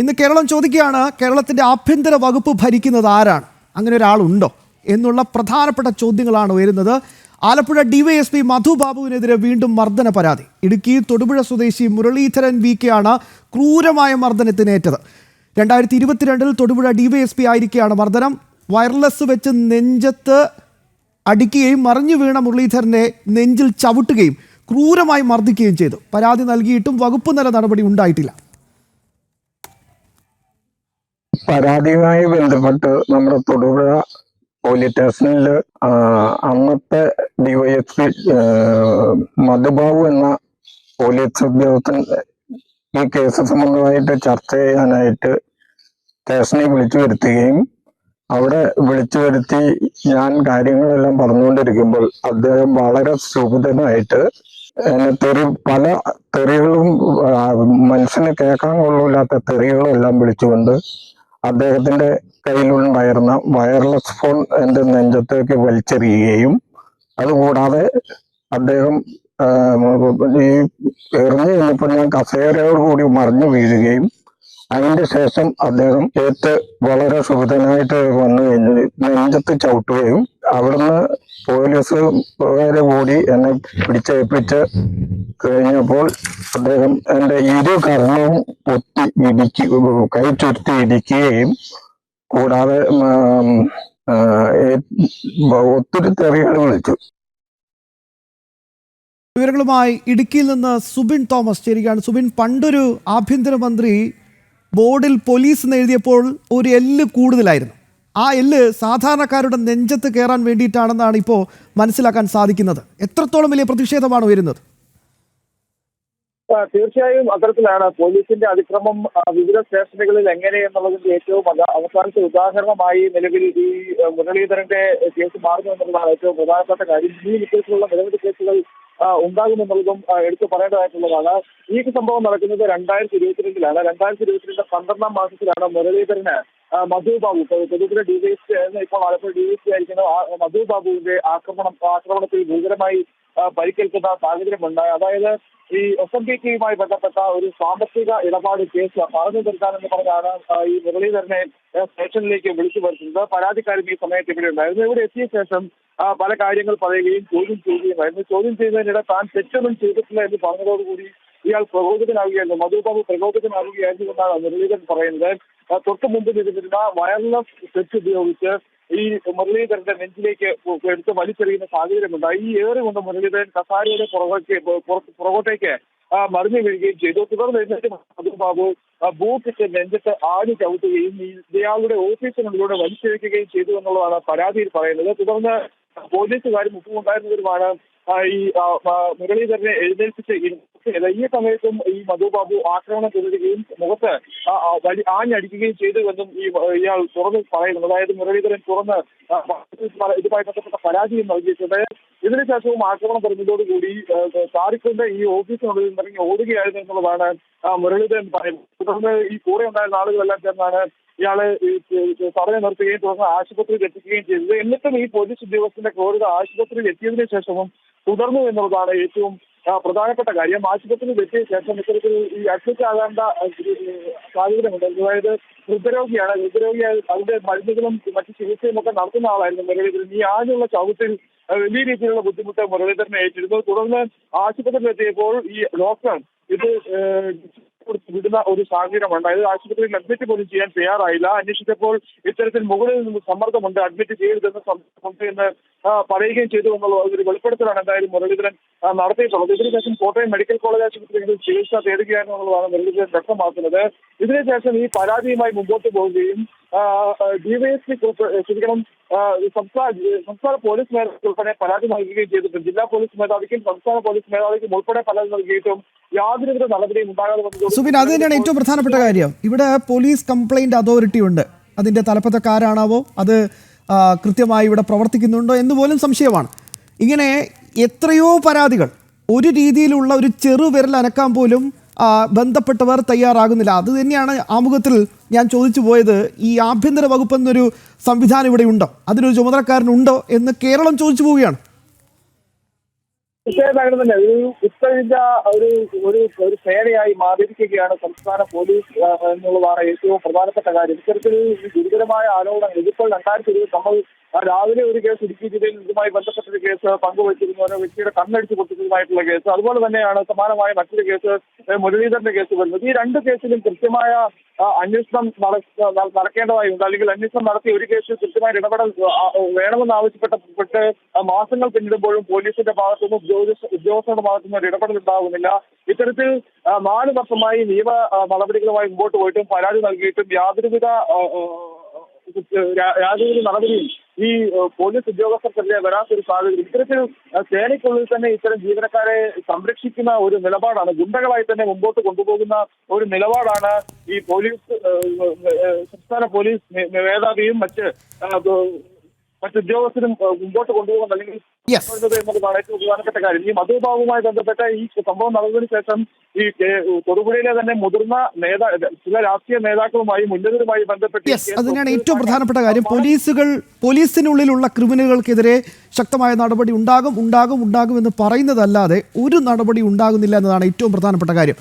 ഇന്ന് കേരളം ചോദിക്കുകയാണ്, കേരളത്തിന്റെ ആഭ്യന്തര വകുപ്പ് ഭരിക്കുന്നത് ആരാണ്? അങ്ങനെ ഒരാളുണ്ടോ എന്നുള്ള പ്രധാനപ്പെട്ട ചോദ്യങ്ങളാണ് ഉയരുന്നത്. ആലപ്പുഴ ഡിവൈഎസ്പി മധു ബാബുവിനെതിരെ വീണ്ടും മർദ്ദന പരാതി. ഇടുക്കി തൊടുപുഴ സ്വദേശി മുരളീധരൻ വിക്കെയാണ് ക്രൂരമായ മർദ്ദനത്തിനേറ്റത്. 2022 തൊടുപുഴ ഡിവൈഎസ്പി ആയിരിക്കെയാണ് മർദ്ദനം. വയർലെസ് വെച്ച് നെഞ്ചത്ത് അടിക്കുകയും മറിഞ്ഞു വീണ മുരളീധരനെ നെഞ്ചിൽ ചവിട്ടുകയും ക്രൂരമായി മർദ്ദിക്കുകയും ചെയ്തു. പരാതി നൽകിയിട്ടും വകുപ്പ് തല നടപടി ഉണ്ടായിട്ടില്ല. പരാതിയുമായി ബന്ധപ്പെട്ട് നമ്മുടെ തൊടുപുഴ പോലീസ് സ്റ്റേഷനിൽ അന്നത്തെ ഡിവൈഎസ്പി മധുബാബു എന്ന പോലീസ് ഉദ്യോഗസ്ഥൻ ഈ കേസ് സംബന്ധമായിട്ട് ചർച്ച ചെയ്യാനായിട്ട് സ്റ്റേഷനിൽ വിളിച്ചു വരുത്തുകയും അവിടെ വിളിച്ചു വരുത്തി ഞാൻ കാര്യങ്ങളെല്ലാം പറഞ്ഞുകൊണ്ടിരിക്കുമ്പോൾ അദ്ദേഹം വളരെ സുബുധനായിട്ട് പല തെറികളും മനുഷ്യന് കേൾക്കാൻ കൊള്ളൂല്ലാത്ത തെറികളും എല്ലാം വിളിച്ചുകൊണ്ട് അദ്ദേഹത്തിന്റെ കയ്യിലുണ്ടായിരുന്ന വയർലെസ് ഫോൺ എന്റെ നെഞ്ചത്തേക്ക് വലിച്ചെറിയുകയും അതുകൂടാതെ അദ്ദേഹം ഈ എറിഞ്ഞു കഴിഞ്ഞപ്പോൾ ഞാൻ കസേരയോടുകൂടി മറിഞ്ഞു വീഴുകയും അതിന്റെ ശേഷം അദ്ദേഹം വളരെ സുഖിതനായിട്ട് വന്നു കഴിഞ്ഞ് നെഞ്ചത്ത് ചവിട്ടുകയും അവിടുന്ന് പോലീസുകാരെ കൂടി എന്നെ പിടിച്ചേൽപ്പിച്ച് കഴിഞ്ഞപ്പോൾ അദ്ദേഹം എന്റെ ഇരു കർണവും കൈ ചുരുത്തി ഇടിക്കുകയും കൂടാതെ ഒത്തിരി തെറികൾ വിളിച്ചു. വിവരങ്ങളുമായി ഇടുക്കിയിൽ നിന്ന് സുബിൻ തോമസ് ചേരുകയാണ്. സുബിൻ, പണ്ടൊരു ആഭ്യന്തരമന്ത്രി ബോർഡിൽ പോലീസ് എന്ന് എഴുതിയപ്പോൾ ഒരു എല്ല് കൂടുതലായിരുന്നു. ആ എല്ല് സാധാരണക്കാരുടെ നെഞ്ചത്ത് കയറാൻ വേണ്ടിയിട്ടാണെന്നാണ് ഇപ്പോൾ മനസ്സിലാക്കാൻ സാധിക്കുന്നത്. എത്രത്തോളം വലിയ പ്രതിഷേധമാണ് ഉയരുന്നത്? തീർച്ചയായും അത്തരത്തിലാണ് പോലീസിന്റെ അതിക്രമം വിവിധ സ്റ്റേഷനുകളിൽ എങ്ങനെ എന്നുള്ളതിന്റെ ഏറ്റവും അവസാനത്തെ ഉദാഹരണമായി നിലവിൽ ഈ മുരളീധരന്റെ കേസ് മാറുന്നു എന്നുള്ളതാണ് ഏറ്റവും പ്രധാനപ്പെട്ട കാര്യം. ഈ വിഷയത്തിലുള്ള നിരവധി കേസുകൾ ഉണ്ടാകുമെന്നുള്ളതും എടുത്തു പറയേണ്ടതായിട്ടുള്ളതാണ്. ഈ സംഭവം നടക്കുന്നത് 2022 2022 12-ാം മാസത്തിലാണ് മുരളീധരന് മധു ബാബു തൊടുപുഴ ഡിവൈഎസ്പി ഇപ്പോൾ ആലപ്പുഴ ഡിവൈഎസ്പി ആയിരിക്കുന്ന മധു ബാബുവിന്റെ ആക്രമണത്തിൽ ഗുരുതരമായി പരിക്കേൽക്കുന്ന സാഹചര്യമുണ്ടായി. അതായത് ഈ SMPTയുമായി ബന്ധപ്പെട്ട ഒരു സാമ്പത്തിക ഇടപാട് കേസ് പറഞ്ഞു തീർക്കാനെന്ന് പറഞ്ഞാണ് ഈ മുരളീധരനെ സ്റ്റേഷനിലേക്ക് വിളിച്ചു വരുത്തുന്നത്. പരാതിക്കാരൻ ഈ സമയത്ത് ഇവിടെ ഉണ്ടായിരുന്നു. ഇവിടെ എത്തിയ ശേഷം പല കാര്യങ്ങൾ പറയുകയും ചോദ്യം ചെയ്യുകയുമായിരുന്നു. ചോദ്യം ചെയ്യുന്നതിനിടെ താൻ തെറ്റൊന്നും ചെയ്തിട്ടില്ല എന്ന് പറഞ്ഞതോടുകൂടി ഇയാൾ പ്രകോപിതനാവുകയായിരുന്നു. മധുബാബു പ്രകോപിതനാവുകയായിരുന്നു എന്നാണ് മുരളീധരൻ പറയുന്നത്. തൊട്ടു മുമ്പ് ചെയ്തിരുന്ന വയർലെസ് സെറ്റ് ഉപയോഗിച്ച് ഈ മുരളീധരന്റെ നെഞ്ചിലേക്ക് എടുത്ത് വലിച്ചെറിയുന്ന സാഹചര്യമുണ്ടായി. ഈ ഏറി കൊണ്ട് മുരളീധരൻ കസാരയുടെ പുറകോട്ടേക്ക് മറിഞ്ഞു വീഴുകയും ചെയ്തു. തുടർന്ന് എഴുന്നേറ്റ് മധുബാബു ബൂട്ടിട്ട് നെഞ്ചത്ത് ആടി ചവിട്ടുകയും ഇയാളുടെ ഓഫീസിനുള്ളിലൂടെ വലിച്ചെഴിക്കുകയും ചെയ്തു എന്നുള്ളതാണ് പരാതിയിൽ പറയുന്നത്. തുടർന്ന് പോലീസുകാരും ഒപ്പമുണ്ടായിരുന്നവരുമാണ് ഈ മുരളീധരനെ എഴുന്നേൽപ്പിച്ച് ഈ സമയത്തും ഈ മധുബാബു ആക്രമണം തുടരുകയും മുഖത്ത് ആഞ്ഞടിക്കുകയും ചെയ്തുവെന്നും ഇയാൾ തുറന്ന് പറയുന്നു. അതായത് മുരളീധരൻ തുറന്ന് ഇതുമായി ബന്ധപ്പെട്ട പരാതിയും നൽകിയിട്ടുണ്ട്. ഇതിനുശേഷവും ആക്രമണം തുടങ്ങിയതോടുകൂടി ചാടിക്കൊണ്ട് ഈ ഓഫീസിനുള്ളിൽ ഇറങ്ങി ഓടുകയായിരുന്നു എന്നുള്ളതാണ് മുരളീധരൻ പറയുന്നത്. തുടർന്ന് ഈ കൂടെ ഉണ്ടായിരുന്ന ആളുകളെല്ലാം ചേർന്നാണ് ഇയാളെ തടഞ്ഞു നിർത്തുകയും തുടർന്ന് ആശുപത്രിയിൽ എത്തിക്കുകയും ചെയ്തത്. എന്നിട്ടും ഈ പോലീസ് ഉദ്യോഗസ്ഥന്റെ ക്രൂരത ആശുപത്രിയിൽ എത്തിയതിനു ശേഷവും തുടർന്നു എന്നുള്ളതാണ് ഏറ്റവും പ്രധാനപ്പെട്ട കാര്യം. ആശുപത്രിയിൽ എത്തിയ ശേഷം ഇത്തരത്തിൽ ഈ അഡ്മിറ്റ് ആകേണ്ട സാഹചര്യമുണ്ട്. അതായത് ഹൃദ്രോഗിയാണ്. അതിന്റെ മരുന്നുകളും മറ്റു ചികിത്സയും ഒക്കെ നടത്തുന്ന ആളായിരുന്നു മുരളീധരൻ. ഈ ആദ്യമുള്ള ചവിട്ടിൽ വലിയ രീതിയിലുള്ള ബുദ്ധിമുട്ട് മുരളീധരനെ ഏറ്റിരുന്നു. തുടർന്ന് ആശുപത്രിയിൽ എത്തിയപ്പോൾ ഈ ഡോക്ടർ ഇത് വിടുന്ന ഒരു സാഹചര്യമുണ്ട്. അതായത് ആശുപത്രിയിൽ അഡ്മിറ്റ് പോലും ചെയ്യാൻ തയ്യാറായില്ല. അന്വേഷിച്ചപ്പോൾ ഇത്തരത്തിൽ മുകളിൽ നിന്ന് സമ്മർദ്ദമുണ്ട്, അഡ്മിറ്റ് ചെയ്യരുതെന്ന് സമ്മർദ്ദമുണ്ട് എന്ന് പറയുകയും ചെയ്തു എന്നുള്ള ഒരു വെളിപ്പെടുത്തലാണ് എന്തായാലും മുരളീധരൻ നടത്തിയിട്ടുള്ളത്. ഇതിനുശേഷം കോട്ടയം മെഡിക്കൽ കോളേജ് ആശുപത്രിയിൽ ചികിത്സ തേടുകയായിരുന്നു എന്നുള്ളതാണ് മുരളീധരൻ വ്യക്തമാക്കുന്നത്. ഇതിനുശേഷം ഈ പരാതിയുമായി മുമ്പോട്ട് പോവുകയും ഡിവൈഎസ്പി ശരിക്കണം സംസ്ഥാന പോലീസ് മേധാവിക്ക് ഉൾപ്പെടെ പരാതി നൽകുകയും ചെയ്തിട്ടുണ്ട്. ജില്ലാ പോലീസ് മേധാവിക്കും സംസ്ഥാന പോലീസ് മേധാവിക്കും ഉൾപ്പെടെ പരാതി നൽകിയിട്ടും യാതൊരുവിധ നടപടിയും ഉണ്ടാകാതെ വന്നത്. സുബിൻ, അത് തന്നെയാണ് ഏറ്റവും പ്രധാനപ്പെട്ട കാര്യം. ഇവിടെ പോലീസ് കംപ്ലൈന്റ് അതോറിറ്റി ഉണ്ട്. അതിന്റെ തലപ്പത്തക്കാരാണാവോ, അത് കൃത്യമായി ഇവിടെ പ്രവർത്തിക്കുന്നുണ്ടോ എന്ന് പോലും സംശയമാണ്. ഇങ്ങനെ എത്രയോ പരാതികൾ, ഒരു രീതിയിലുള്ള ഒരു ചെറുവിരൽ അനക്കാൻ പോലും ബന്ധപ്പെട്ടവർ തയ്യാറാകുന്നില്ല. അത് തന്നെയാണ് ആമുഖത്തിൽ ഞാൻ ചോദിച്ചു പോയത്. ഈ ആഭ്യന്തര വകുപ്പ് എന്നൊരു സംവിധാനം ഇവിടെ ഉണ്ടോ, അതിനൊരു ചുമതലക്കാരനുണ്ടോ എന്ന് കേരളം ചോദിച്ചു പോവുകയാണ്. തീർച്ചയായും അങ്ങനെ തന്നെ ഒരു ഉത്തരവിന്റെ ഒരു ഒരു ഒരു സേനയായി മാറിയിരിക്കുകയാണ് സംസ്ഥാന പോലീസ് എന്നുള്ളതാണ് ഏറ്റവും പ്രധാനപ്പെട്ട കാര്യം. ഇത്തരത്തിൽ ഗുരുതരമായ ആരോപണങ്ങൾ ഇതിപ്പോൾ 2020 നമ്മൾ രാവിലെ ഒരു കേസ് ഇടുക്കി ജില്ലയിൽ ഇതുമായി ബന്ധപ്പെട്ടൊരു കേസ് പങ്കുവച്ചിരുന്നു, ഓരോ വ്യക്തിയുടെ കണ്ണടിച്ച് പൊട്ടിച്ചതുമായിട്ടുള്ള കേസ്. അതുപോലെ തന്നെയാണ് സമാനമായ മറ്റൊരു കേസ് മുരളീധരന്റെ കേസ് വരുന്നത്. ഈ രണ്ട് കേസിലും കൃത്യമായ അന്വേഷണം നടക്കേണ്ടതായുണ്ട്. അല്ലെങ്കിൽ അന്വേഷണം നടത്തി ഒരു കേസിൽ കൃത്യമായ ഇടപെടൽ വേണമെന്ന് ആവശ്യപ്പെട്ട് മാസങ്ങൾ പിന്നിടുമ്പോഴും പോലീസിന്റെ ഭാഗത്തുനിന്നും ഉദ്യോഗസ്ഥരുടെ ഭാഗത്തുനിന്നും ഒരു ഇടപെടൽ ഉണ്ടാകുന്നില്ല. ഇത്തരത്തിൽ 4 വർഷമായി നിയമ നടപടികളുമായി മുമ്പോട്ട് പോയിട്ടും പരാതി നൽകിയിട്ടും യാതൊരുവിധ നടപടിയും ഈ പോലീസ് ഉദ്യോഗസ്ഥർക്കെതിരെ വരാത്തൊരു സാഹചര്യം. ഇത്തരത്തിൽ സേനയ്ക്കുള്ളിൽ തന്നെ ഇത്തരം ജീവനക്കാരെ സംരക്ഷിക്കുന്ന ഒരു നിലപാടാണ്, ഗുണ്ടകളായി തന്നെ മുമ്പോട്ട് കൊണ്ടുപോകുന്ന ഒരു നിലപാടാണ് ഈ പോലീസ് സംസ്ഥാന പോലീസ് മേധാവിയും മറ്റുദ്യോഗസ്ഥരും മുമ്പോട്ട് കൊണ്ടുപോകുന്നത് അല്ലെങ്കിൽ എന്നുള്ളതാണ് ഏറ്റവും പ്രധാനപ്പെട്ട കാര്യം. ഈ മധുബാബുവുമായി ബന്ധപ്പെട്ട ഈ സംഭവം നടന്നതിന് ശേഷം ഈ തൊടുപുഴയിലെ തന്നെ മുതിർന്ന ചില രാഷ്ട്രീയ നേതാക്കളുമായും ഉന്നതരുമായി ബന്ധപ്പെട്ട് അതിനാണ് ഏറ്റവും പ്രധാനപ്പെട്ട കാര്യം. പോലീസിനുള്ളിലുള്ള ക്രിമിനലുകൾക്കെതിരെ ശക്തമായ നടപടി ഉണ്ടാകും എന്ന് പറയുന്നതല്ലാതെ ഒരു നടപടി ഉണ്ടാകുന്നില്ല എന്നതാണ് ഏറ്റവും പ്രധാനപ്പെട്ട കാര്യം.